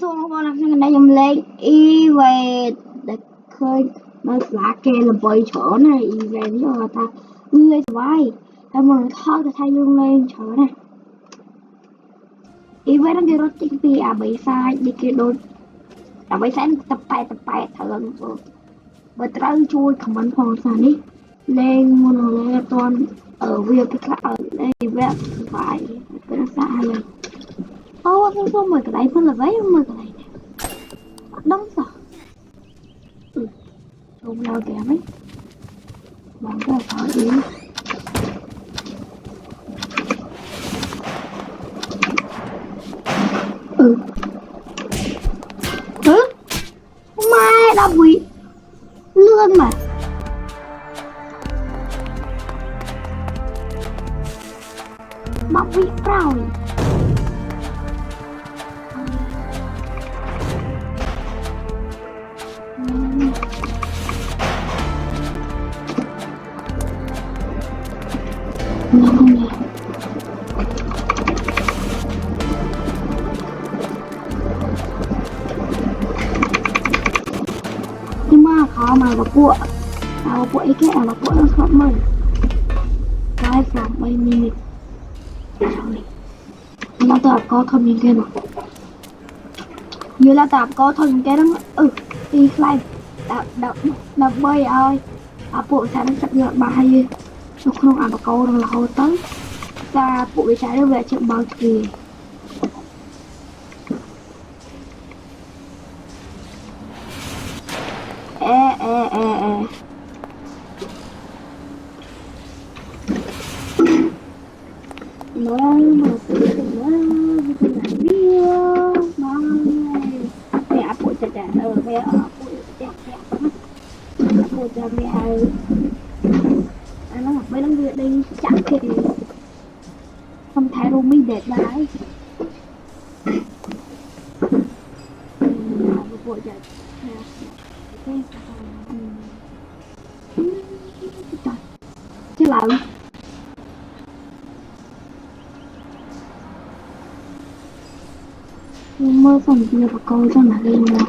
số nó bao năm nay em lên y về để khơi nó lá kê là bơi chỗ này y về lý do ta lên vai ta mà thôi ta thay luôn lên chỗ này y về nó đi rốt chính vì à bị sai đi kia đôi à bị sai tập bài thở bởi trao chui comment phong sản đi lên mua lên toàn ở việc cái ở đây về phải cái nó xa rồi không mời cái đấy phân là váy mời cái này đóng sao không lao kém ấy bằng cái khó đi mai đã bị lươn mà bị rồi nhưng mà khó mà vào cuộn ấy cái vào cuộn nó khó mời cái phòng bay minute nó tập có thông minh kia nào như là tập có thông cái đó đi lại đập bơi ơi bộ trái nó sắp được bà hay nó không ăn câu đâu là hầu tới ra bộ trái nó về chợ bao kỳ nó mà tự nó làm video mà về áp bộ chặt ở về ở bộ chặt bộ chặt về nó học mấy đứa đi chặt thì không thay đâu mới đẹp đấy bộ chặt chứ lợn mơ phần kia và câu cho mà lên rồi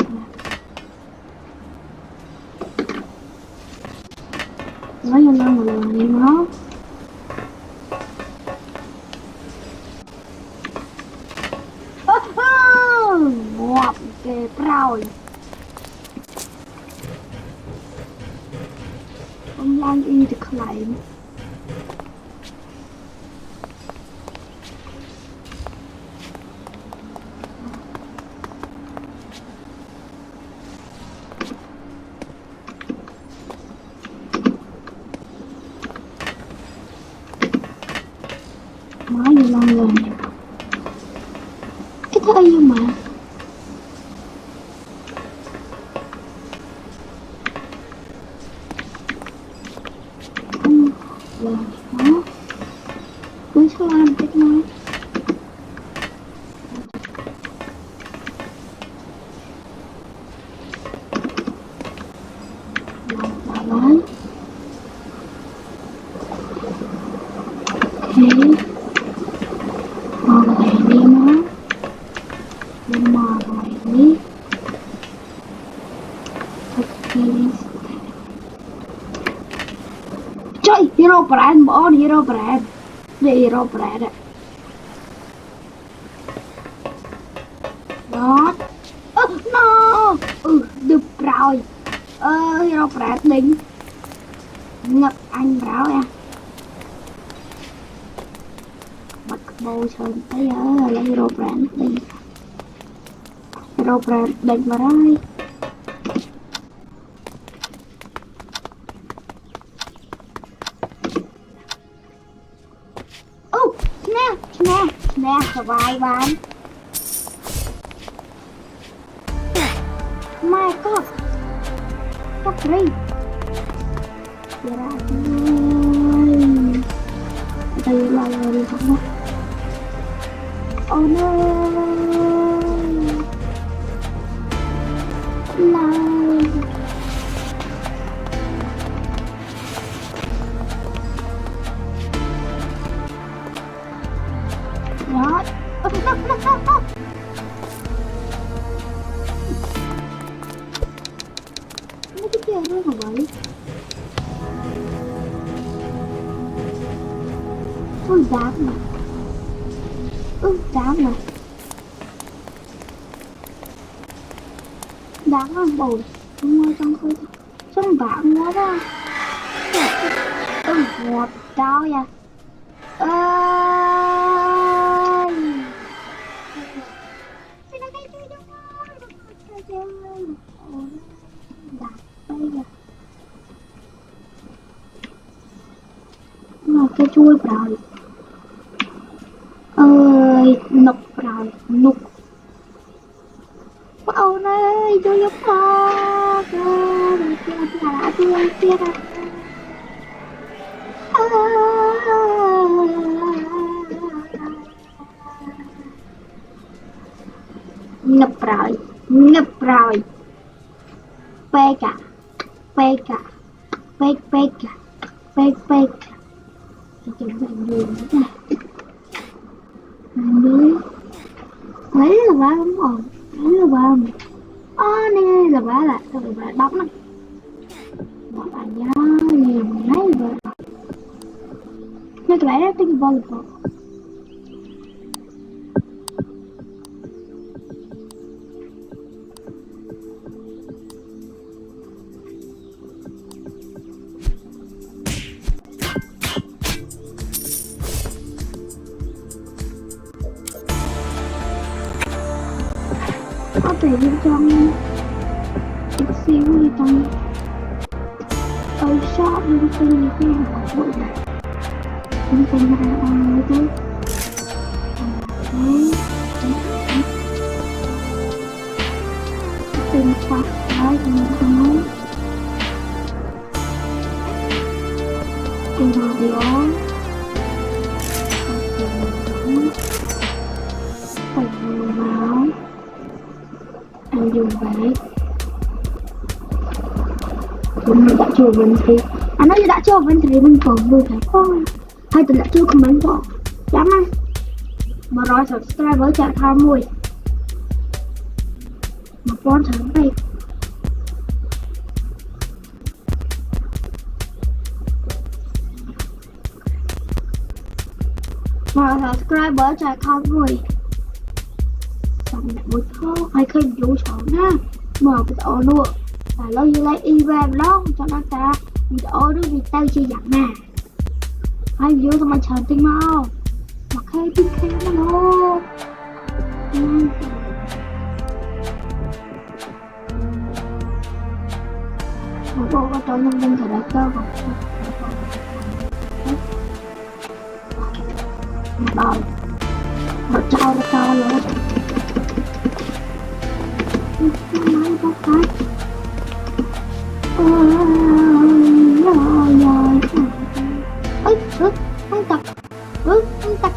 nó cho nó một lần đi nó ngọt kề rồi ông Lan y được lại nói gì lần rồi cái thứ gì mà rồi nó cứ sao làm cái nói nói thế mò cái này đi nó mò cái này đi trời hero brand bỏ đi hero brand đi hero brand ạ đó no được rồi hero brand đỉnh ngập anh bảo nha bật bầu sơn tới giờ là hero brand đi hero brand đỉnh vào đây nè sờ vai bạn my god stop ring ra đây là đi không oh no đó Đáng rồi. Đáng lắm bồi. Đúng rồi, trong khơi. Trong vạn quá đó. Ngọt cao nha. Ơi. Xin cái chui cho con. Đạt đây kìa. Mà cái chui rồi. Ơi, nục rồi, nục. Ôi ơi, chui cho con. Rồi kia là chui kia ra. Ngập rồi, pega, pega, pega, pega. Chúng bạn đường nữa nè, lấy là ba đúng rồi, lấy là ba mà, nè là ba lại, rồi ba đóng này, bọn bạn nhá, liền lấy rồi, nên cái đấy tinh vong rồi. Có thể bên trong chút xíu đi trong shop bên trong như cái hàng bụi này bên trong hàng ăn như thế tình thoại nói thì mình nói tình hòa điều phải vừa vào anh dùng vậy mình đã chưa vấn thì anh nói đã chưa vấn thì mình còn vừa phải con hay tình đã chưa comment bỏ dám anh mà rồi subscriber chạm tham mùi mà con thằng đây mà subscriber chạm tham mùi xong lại một thô hay khi dù sống nha mở cái ổ nữa và lâu như lấy y về đó cho nó ta video đó vì tao chưa dặn nè hay vô tao mà chờ tinh mau mà khai tinh khai nó luôn một bộ có trốn trong thử đại cơ rồi một trao ra trao luôn máy bóc cái không tập không tập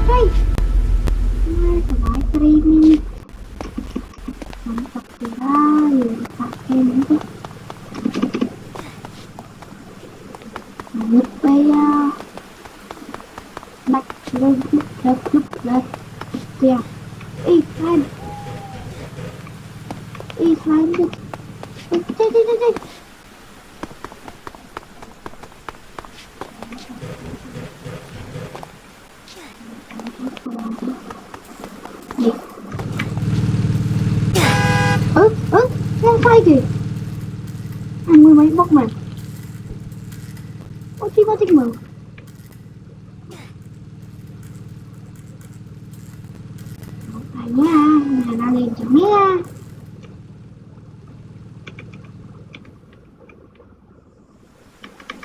đây mai tập bài streaming không tập thì ra tập thêm những cái một bây đặt lên lúc lên kìa y slime đi đây đang sai kìa anh mới mấy bóc mà có thích mở phải nha nhà nào liền chẳng nha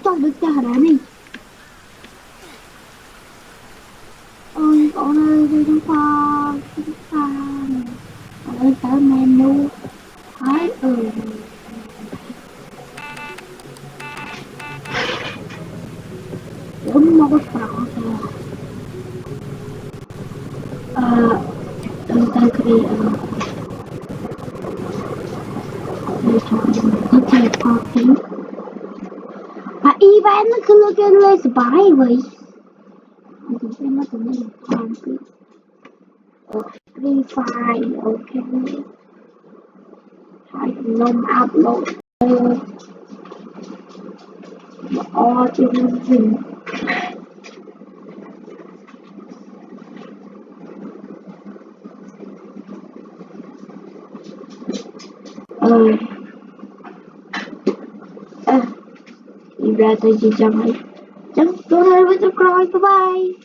cho được cho hả đi ôi con ơi đi chúng ta ơi tới menu thái bốn một cái tay kia đi chọn cái qua phím event nó cứ lên spy vậy mình xem nó cũng là còn cái free file ok hai lông upload bỏ trên hình ra tay gì chẳng hay chẳng tôi hơi với tôi coi bye bye